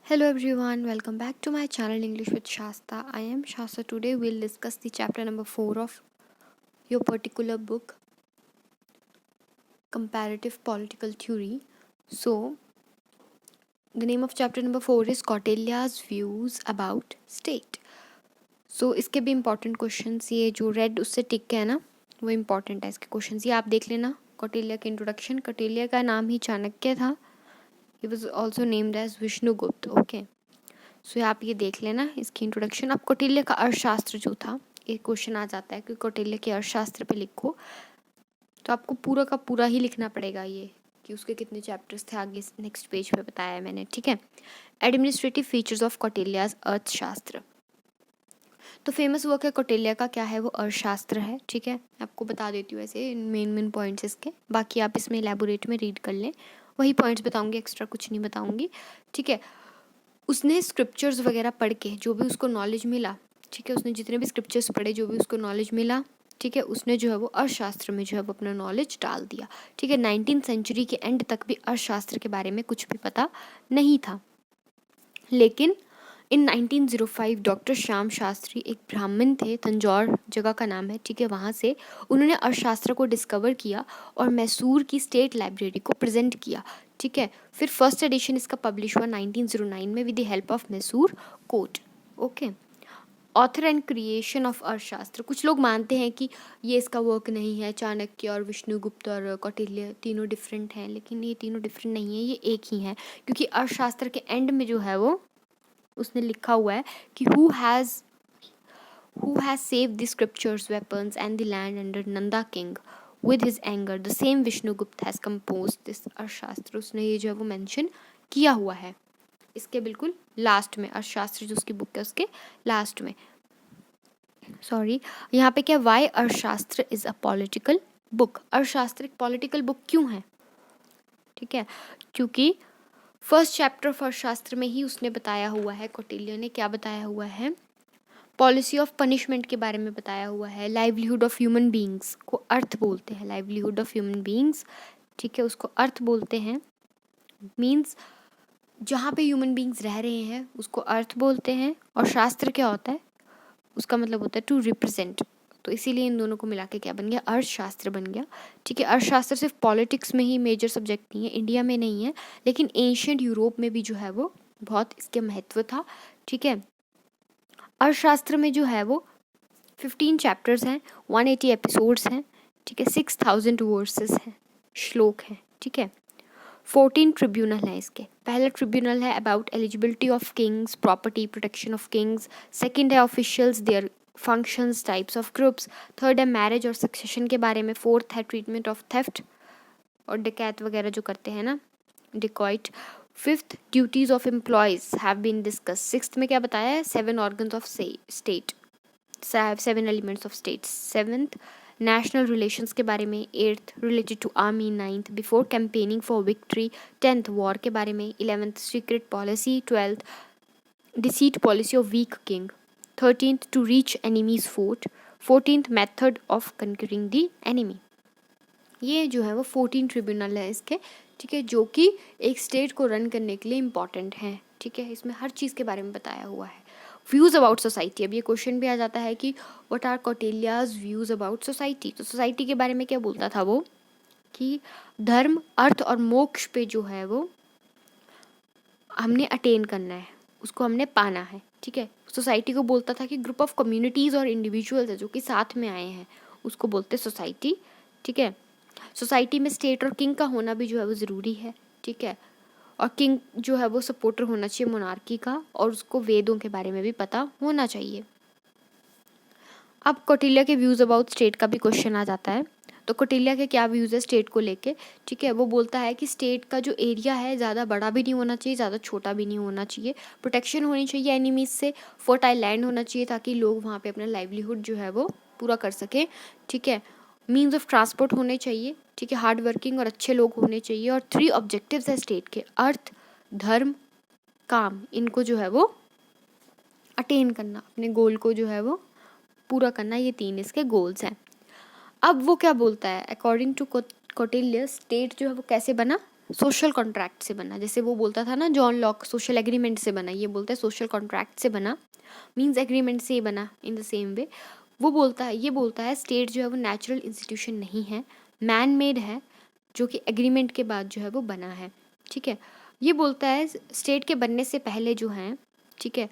Hello everyone, welcome back to my channel English with Shasta. I am Shasta. Today we'll discuss the chapter number 4 of your particular book, Comparative Political Theory. So, the name of chapter number 4 is Kautilya's Views about State. So, इसके भी important questions ये जो red उससे टिक के है ना वो important है इसके questions ये आप देख लेना. कौटिल्य के introduction. कौटिल्य का नाम ही चाणक्य था. He was also named as Vishnugupta. Okay. सो आप ये देख लेना इसकी इंट्रोडक्शन. अब कौटिल्य का अर्थशास्त्र जो था, एक क्वेश्चन आ जाता है कि कौटिल्य के अर्थशास्त्र पे लिखो, तो आपको पूरा का पूरा ही लिखना पड़ेगा ये कि उसके कितने चैप्टर्स थे. आगे नेक्स्ट पेज पे बताया है मैंने. ठीक है. एडमिनिस्ट्रेटिव फीचर्स ऑफ कौटिल्याज अर्थशास्त्र. तो फेमस वर्क है कौटिल्य का, क्या है वो? अर्थशास्त्र है. ठीक है, आपको बता देती हूँ ऐसे मेन पॉइंट्स इसके, बाकी आप इसमें एलैबोरेट में रीड कर लें. वही पॉइंट्स बताऊंगी, एक्स्ट्रा कुछ नहीं बताऊंगी. ठीक है. उसने स्क्रिप्चर्स वगैरह पढ़ के जो भी उसको नॉलेज मिला, ठीक है, उसने जितने भी स्क्रिप्चर्स पढ़े जो भी उसको नॉलेज मिला, ठीक है, उसने जो है वो अर्थशास्त्र में जो है वो अपना नॉलेज डाल दिया. ठीक है. 19th सेंचुरी के एंड तक भी अर्थशास्त्र के बारे में कुछ भी पता नहीं था. लेकिन इन 1905 डॉक्टर श्याम शास्त्री एक ब्राह्मण थे, तंजौर जगह का नाम है. ठीक है. वहाँ से उन्होंने अर्थशास्त्र को डिस्कवर किया और मैसूर की स्टेट लाइब्रेरी को प्रेजेंट किया. ठीक है. फिर फर्स्ट एडिशन इसका पब्लिश हुआ 1909 में with the help of Mysore court. Okay. Author and creation of अर्थशास्त्र. कुछ लोग मानते हैं कि ये इसका वर्क नहीं है, चाणक्य और विष्णुगुप्त और कौटिल्य तीनों डिफरेंट हैं, लेकिन ये तीनों डिफरेंट नहीं है, ये एक ही है. क्योंकि अर्थशास्त्र के एंड में जो है वो उसने लिखा हुआ है कि who has saved the scriptures, weapons and the land under Nanda king with his anger, the same Vishnugupta has composed this अर्थशास्त्र. उसने ये जो है वो मेंशन किया हुआ है इसके बिल्कुल लास्ट में. अर्थशास्त्र जो उसकी बुक है उसके लास्ट में, सॉरी, यहाँ पे क्या, वाई अर्थशास्त्र इज अ पॉलिटिकल बुक. अर्थशास्त्र एक पॉलिटिकल बुक क्यों है? ठीक है, क्योंकि फर्स्ट चैप्टर ऑफ अर्थशास्त्र में ही उसने बताया हुआ है, कौटिल्य ने क्या बताया हुआ है, पॉलिसी ऑफ पनिशमेंट के बारे में बताया हुआ है. लाइवलीहुड ऑफ ह्यूमन बींग्स को अर्थ बोलते हैं, लाइवलीहुड ऑफ ह्यूमन बींग्स. ठीक है, उसको अर्थ बोलते हैं. मीन्स जहाँ पे ह्यूमन बींग्स रह रहे हैं उसको अर्थ बोलते हैं. और शास्त्र क्या होता है? उसका मतलब होता है टू रिप्रेजेंट. तो इसीलिए इन दोनों को मिला के क्या बन गया? अर्थशास्त्र बन गया. ठीक है. अर्थशास्त्र सिर्फ पॉलिटिक्स में ही मेजर सब्जेक्ट नहीं है, इंडिया में नहीं है, लेकिन एंशिएंट यूरोप में भी जो है वो बहुत इसके महत्व था. ठीक है. अर्थशास्त्र में जो है वो 15 चैप्टर्स हैं, 180 एपिसोड्स हैं. ठीक है. 6000 वर्सेस हैं, श्लोक हैं. ठीक है. 14 ट्रिब्यूनल है इसके. पहला ट्रिब्यूनल है about eligibility of kings, property, protection of kings. Second है officials, their functions, types of groups. Third है मैरिज और सक्सेशन के बारे में. फोर्थ है ट्रीटमेंट ऑफ थेफ्ट और डिकैत वगैरह जो करते हैं ना, dacoit. Fifth duties of employees have been discuss. Sixth में क्या बताया है? 7 organs of state, 7 elements of state. Seventh national relations के बारे में. 8th related to army. 9th before campaigning for victory. 10th war के बारे में. 11th secret policy. 12th deceit policy of weak king. 13th to reach enemies fort. 14th method of conquering the enemy. ये जो है वो 14 tribunal है इसके. ठीक है, जो कि एक स्टेट को रन करने के लिए इम्पॉर्टेंट है. ठीक है, इसमें हर चीज़ के बारे में बताया हुआ है. Views about society. अब ये क्वेश्चन भी आ जाता है कि what are Kautilya's views about society. तो सोसाइटी के बारे में क्या बोलता था वो, कि धर्म, अर्थ और मोक्ष पे जो है वो हमने अटेन करना है, उसको हमने पाना है. ठीक है. सोसाइटी को बोलता था कि ग्रुप ऑफ कम्युनिटीज़ और इंडिविजुअल्स है जो कि साथ में आए हैं, उसको बोलते सोसाइटी. ठीक है. सोसाइटी में स्टेट और किंग का होना भी जो है वो ज़रूरी है. ठीक है. और किंग जो है वो सपोर्टर होना चाहिए मोनार्की का, और उसको वेदों के बारे में भी पता होना चाहिए. अब कौटिल्य के व्यूज़ अबाउट स्टेट का भी क्वेश्चन आ जाता है. तो कौटिल्य के क्या व्यूज़ है स्टेट को लेके? ठीक है, वो बोलता है कि स्टेट का जो एरिया है ज़्यादा बड़ा भी नहीं होना चाहिए, ज़्यादा छोटा भी नहीं होना चाहिए. प्रोटेक्शन होनी चाहिए एनिमीज से. फर्टाइल लैंड होना चाहिए ताकि लोग वहाँ पे अपना लाइवलीहुड जो है वो पूरा कर सकें. ठीक है. मीन्स ऑफ ट्रांसपोर्ट होने चाहिए. ठीक है. हार्ड वर्किंग और अच्छे लोग होने चाहिए. और 3 ऑब्जेक्टिव्स है स्टेट के, अर्थ, धर्म, काम. इनको जो है वो अटेन करना, अपने गोल को जो है वो पूरा करना. ये 3 इसके गोल्स हैं. अब वो क्या बोलता है, अकॉर्डिंग टू कौटिल्य स्टेट जो है वो कैसे बना? सोशल कॉन्ट्रैक्ट से बना। जैसे वो बोलता था ना जॉन लॉक सोशल एग्रीमेंट से बना, ये बोलता है सोशल कॉन्ट्रैक्ट से बना, मीन्स एग्रीमेंट से ही बना। इन द सेम वे वो बोलता है, ये बोलता है स्टेट जो है वो नेचुरल इंस्टीट्यूशन नहीं है, मैन मेड है, जो कि एग्रीमेंट के बाद जो है वो बना है। ठीक है, ये बोलता है स्टेट के बनने से पहले जो है, ठीक है,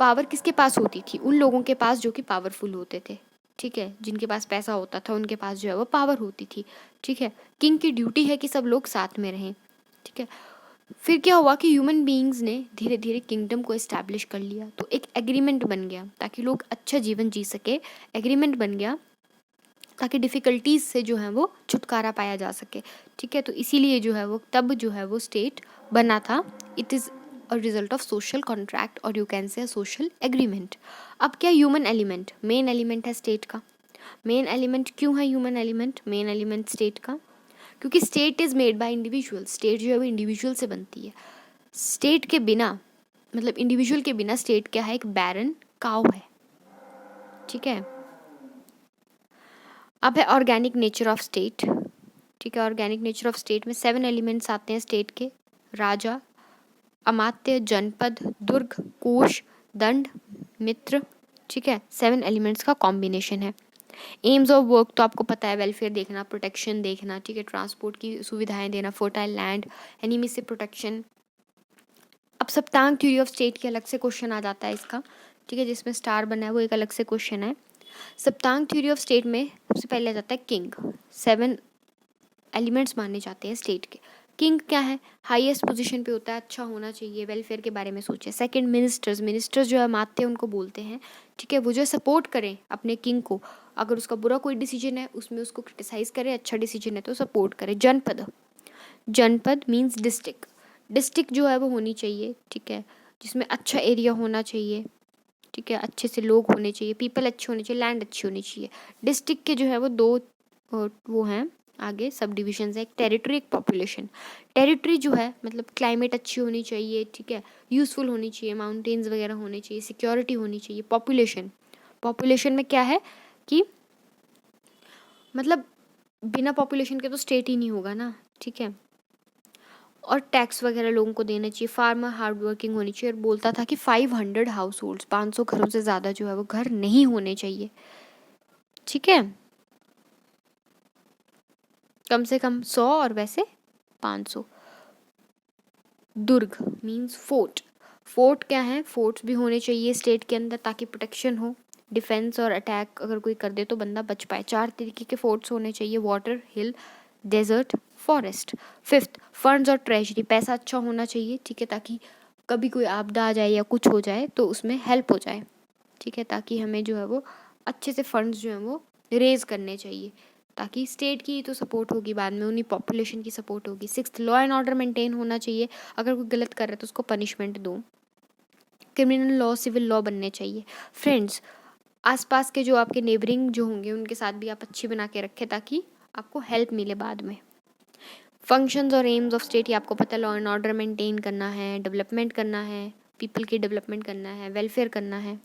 पावर किसके पास होती थी? उन लोगों के पास जो कि पावरफुल होते थे। ठीक है, जिनके पास पैसा होता था उनके पास जो है वो पावर होती थी। ठीक है, किंग की ड्यूटी है कि सब लोग साथ में रहें। ठीक है, फिर क्या हुआ कि ह्यूमन बीइंग्स ने धीरे धीरे किंगडम को इस्टेब्लिश कर लिया, तो एक एग्रीमेंट बन गया ताकि लोग अच्छा जीवन जी सके। एग्रीमेंट बन गया ताकि डिफ़िकल्टीज से जो है वो छुटकारा पाया जा सके। ठीक है, तो इसीलिए जो है वो तब जो है वो स्टेट बना था। It is a result of social contract और you can say social agreement. अब क्या ह्यूमन एलिमेंट मेन एलिमेंट है स्टेट का। मेन एलिमेंट क्यों है human element main element state का? क्योंकि state is made by individual. State जो है वो इंडिविजुअल से बनती है। स्टेट के बिना, मतलब इंडिविजुअल के बिना स्टेट क्या है? एक बैरन काउ है। ठीक है, अब है ऑर्गेनिक नेचर ऑफ स्टेट। ठीक है, ऑर्गेनिक नेचर ऑफ स्टेट में 7 एलिमेंट्स आते हैं स्टेट के। राजा, अमात्य, जनपद, दुर्ग, कोश, दंड, मित्र। ठीक है, 7 एलिमेंट्स का कॉम्बिनेशन है। एम्स ऑफ वर्क तो आपको पता है, वेलफेयर देखना, प्रोटेक्शन देखना। ठीक है, ट्रांसपोर्ट की सुविधाएं देना, फर्टाइल लैंड, एनिमी से प्रोटेक्शन। अब सप्तांग थ्योरी ऑफ स्टेट के अलग से क्वेश्चन आ जाता है इसका। ठीक है, जिसमें स्टार बना है वो एक अलग से क्वेश्चन है। सप्तांग थ्योरी ऑफ स्टेट में सबसे पहले आ जाता है किंग। 7 एलिमेंट्स माने जाते हैं स्टेट के। किंग क्या है? हाईएस्ट पोजीशन पे होता है, अच्छा होना चाहिए, वेलफेयर के बारे में सोचे। सेकंड मिनिस्टर्स, मिनिस्टर्स जो है माते उनको बोलते हैं। ठीक है, वो जो सपोर्ट करें अपने किंग को, अगर उसका बुरा कोई डिसीजन है उसमें उसको क्रिटिसाइज करे, अच्छा डिसीजन है तो सपोर्ट करे। जनपद, जनपद मीन्स डिस्ट्रिक्ट। डिस्ट्रिक्ट जो है वो होनी चाहिए, ठीक है, जिसमें अच्छा एरिया होना चाहिए। ठीक है, अच्छे से लोग होने चाहिए, पीपल अच्छे होने चाहिए, लैंड अच्छी होनी चाहिए। डिस्ट्रिक्ट के जो है वो 2 वो हैं आगे सब डिविजन्स है, एक टेरिटरी एक पॉपुलेशन। टेरिटरी जो है मतलब क्लाइमेट अच्छी होनी चाहिए, ठीक है, यूज़फुल होनी चाहिए, माउंटेन्स वगैरह होने चाहिए, सिक्योरिटी होनी चाहिए। पॉपुलेशन, पॉपुलेशन में क्या है कि मतलब बिना पॉपुलेशन के तो स्टेट ही नहीं होगा ना। ठीक है, और टैक्स वगैरह लोगों को देना चाहिए। फार्मर हार्ड वर्किंग होनी चाहिए। और बोलता था कि 500 हाउस होल्ड्स, 500 घरों से ज़्यादा जो है वो घर नहीं होने चाहिए। ठीक है, कम से कम 100 और वैसे 500। दुर्ग मीन्स फोर्ट। फोर्ट क्या है? फोर्ट्स भी होने चाहिए स्टेट के अंदर ताकि प्रोटेक्शन हो, डिफेंस और अटैक अगर कोई कर दे तो बंदा बच पाए। 4 तरीके के फोर्ट्स होने चाहिए, वाटर, हिल, डेजर्ट, फॉरेस्ट। 5th फंड्स और ट्रेजरी, पैसा अच्छा होना चाहिए, ठीक है, ताकि कभी कोई आपदा आ जाए या कुछ हो जाए तो उसमें हेल्प हो जाए। ठीक है, ताकि हमें जो है वो अच्छे से फंड्स जो हैं वो रेज करने चाहिए, ताकि स्टेट की तो सपोर्ट होगी, बाद में उन्हीं पॉपुलेशन की सपोर्ट होगी। 6th law and order maintain होना चाहिए, अगर कोई गलत कर रहा है तो उसको पनिशमेंट दो। क्रिमिनल लॉ, सिविल लॉ बनने चाहिए। फ्रेंड्स, आसपास के जो आपके नेबरिंग जो होंगे उनके साथ भी आप अच्छी बना के रखें ताकि आपको हेल्प मिले बाद में। फंक्शंस और एम्स ऑफ स्टेट, ये आपको पता है, लॉ एंड ऑर्डर मेंटेन करना है, डेवलपमेंट करना है, पीपल की डेवलपमेंट करना है, वेलफेयर करना है,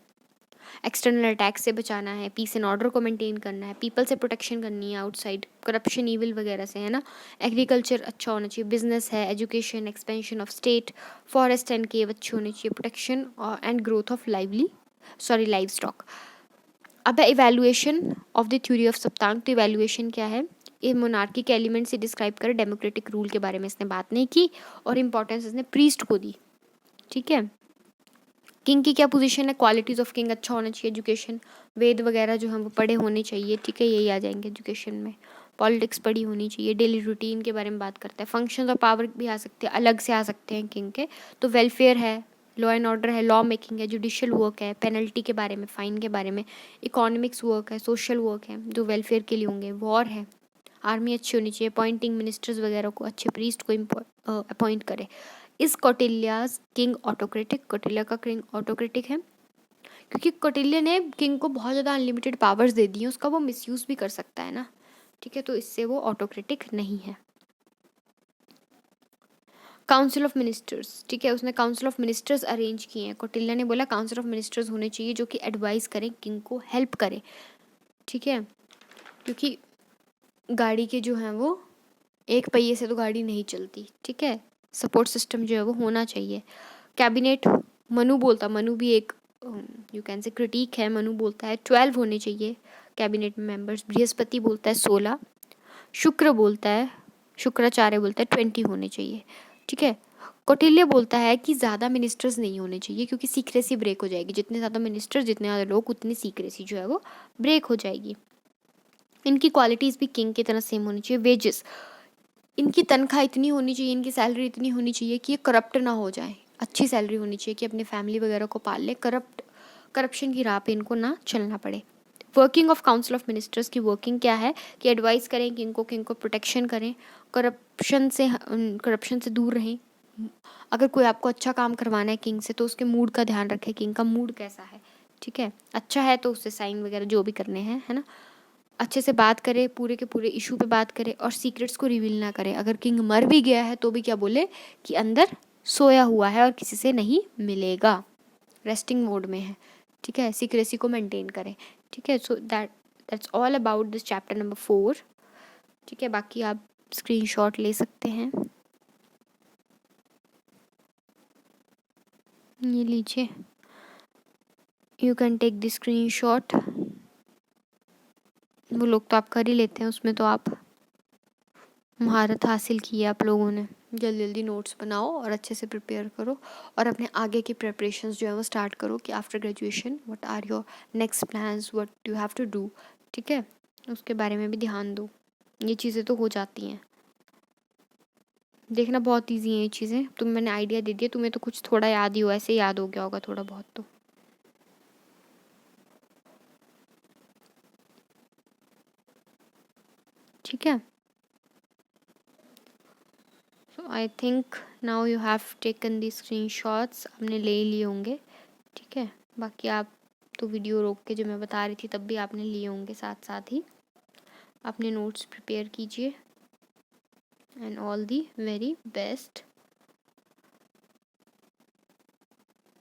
एक्सटर्नल अटैक से बचाना है, पीस एंड ऑर्डर को मेंटेन करना है, पीपल से प्रोटेक्शन करनी है आउटसाइड करप्शन ईविल वगैरह से, है ना। एग्रीकल्चर अच्छा होना चाहिए, बिजनेस है, education, expansion of state, forest and cave अच्छी होनी चाहिए, protection and growth of livestock. अब है evaluation of the theory of Saptanga. तो इवैल्यूएशन क्या है? ये मोनार्की के एलिमेंट से डिस्क्राइब करे, डेमोक्रेटिक रूल के बारे में इसने बात नहीं की और इंपॉर्टेंस इसने प्रीस्ट को दी। ठीक है, किंग की क्या पोजीशन है? क्वालिटीज़ ऑफ किंग, अच्छा होना चाहिए, एजुकेशन, वेद वगैरह जो हैं वो पढ़े होने चाहिए। ठीक है, यही आ जाएंगे एजुकेशन में। पॉलिटिक्स पढ़ी होनी चाहिए, डेली रूटीन के बारे में बात करते हैं। फंक्शंस और पावर भी आ सकते हैं, अलग से आ सकते हैं किंग के। तो वेलफेयर है, लॉ एंड ऑर्डर है, लॉ मेकिंग है, जुडिशियल वर्क है, पेनल्टी के बारे में, फाइन के बारे में, इकोनॉमिक्स वर्क है, सोशल वर्क है जो वेलफेयर के लिए होंगे, वॉर है, आर्मी अच्छी होनी चाहिए, अपॉइंटिंग मिनिस्टर्स वगैरह को, अच्छे प्रीस्ट को अपॉइंट करे। इस कौटिल्याज किंग ऑटोक्रेटिक, कौटिल्य का किंग ऑटोक्रेटिक है क्योंकि कौटिल्य ने किंग को बहुत ज़्यादा अनलिमिटेड पावर्स दे दी हैं, उसका वो मिसयूज़ भी कर सकता है ना। ठीक है, तो इससे वो ऑटोक्रेटिक नहीं है। काउंसिल ऑफ मिनिस्टर्स, ठीक है, उसने काउंसिल ऑफ मिनिस्टर्स अरेंज किए हैं। कौटिल्य ने बोला काउंसिल ऑफ मिनिस्टर्स होने चाहिए जो कि एडवाइस करें किंग को, हेल्प करें। ठीक है, क्योंकि गाड़ी के जो हैं वो एक पहिए से तो गाड़ी नहीं चलती, ठीक है। सपोर्ट सिस्टम जो है वो होना चाहिए। कैबिनेट, मनु बोलता, मनु भी एक यू कैन से क्रिटिक है। मनु बोलता है 12 होने चाहिए कैबिनेट मेंबर्स। बृहस्पति बोलता है 16। शुक्र बोलता है, शुक्राचार्य बोलता है 20 होने चाहिए, ठीक है। कौटिल्य बोलता है कि ज़्यादा मिनिस्टर्स नहीं होने चाहिए क्योंकि सीक्रेसी ब्रेक हो जाएगी। जितने ज़्यादा मिनिस्टर्स, जितने ज़्यादा लोग, उतनी सीक्रेसी जो है वो ब्रेक हो जाएगी। इनकी क्वालिटीज़ भी किंग की तरह सेम होनी चाहिए। वेजेस, इनकी तनख्वाह इतनी होनी चाहिए, इनकी सैलरी इतनी होनी चाहिए कि ये करप्ट ना हो जाए। अच्छी सैलरी होनी चाहिए कि अपनी फैमिली वगैरह को पाल ले, करप्शन की राह पे इनको ना चलना पड़े। Working of council of ministers की वर्किंग क्या है कि एडवाइस करें किंग को प्रोटेक्शन करें, करप्शन से दूर रहें। अगर कोई आपको अच्छा काम करवाना है किंग से तो उसके मूड का ध्यान रखें, किंग का मूड कैसा है, ठीक है। अच्छा है तो उससे साइन वगैरह जो भी करने हैं, है ना। अच्छे से बात करे, पूरे के पूरे इशू पे बात करे और सीक्रेट्स को रिवील ना करे। अगर किंग मर भी गया है तो भी क्या बोले कि अंदर सोया हुआ है और किसी से नहीं मिलेगा, रेस्टिंग मोड में है, ठीक है। सीक्रेसी को मेंटेन करें, ठीक है। So that's all about this chapter number 4, ठीक है। बाकी आप स्क्रीनशॉट ले सकते हैं, ये लीजिए, you can take the screenshot. वो लोग तो आप कर ही लेते हैं, उसमें तो आप महारत हासिल की है आप लोगों ने। जल्दी जल्दी नोट्स बनाओ और अच्छे से प्रिपेयर करो और अपने आगे की प्रिपरेशंस जो है वो स्टार्ट करो कि after graduation what are your next plans, what you have to do, ठीक है। उसके बारे में भी ध्यान दो। ये चीज़ें तो हो जाती हैं, देखना बहुत ईजी है ये चीज़ें। तुम, मैंने आइडिया दे दिया, तुम्हें तो कुछ थोड़ा याद ही हो, ऐसे याद हो गया होगा थोड़ा बहुत तो, ठीक है। So I think now you have taken the screenshots, आपने ले लिए होंगे, ठीक है। बाकी आप तो वीडियो रोक के जो मैं बता रही थी तब भी आपने लिए होंगे, साथ साथ ही अपने नोट्स प्रिपेयर कीजिए। And all the very best.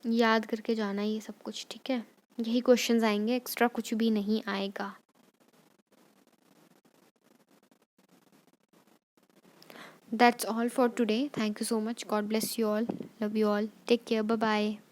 याद करके जाना ये सब कुछ, ठीक है। यही क्वेश्चंस आएंगे, एक्स्ट्रा कुछ भी नहीं आएगा। That's all for today. Thank you so much. God bless you all. Love you all. Take care. Bye bye.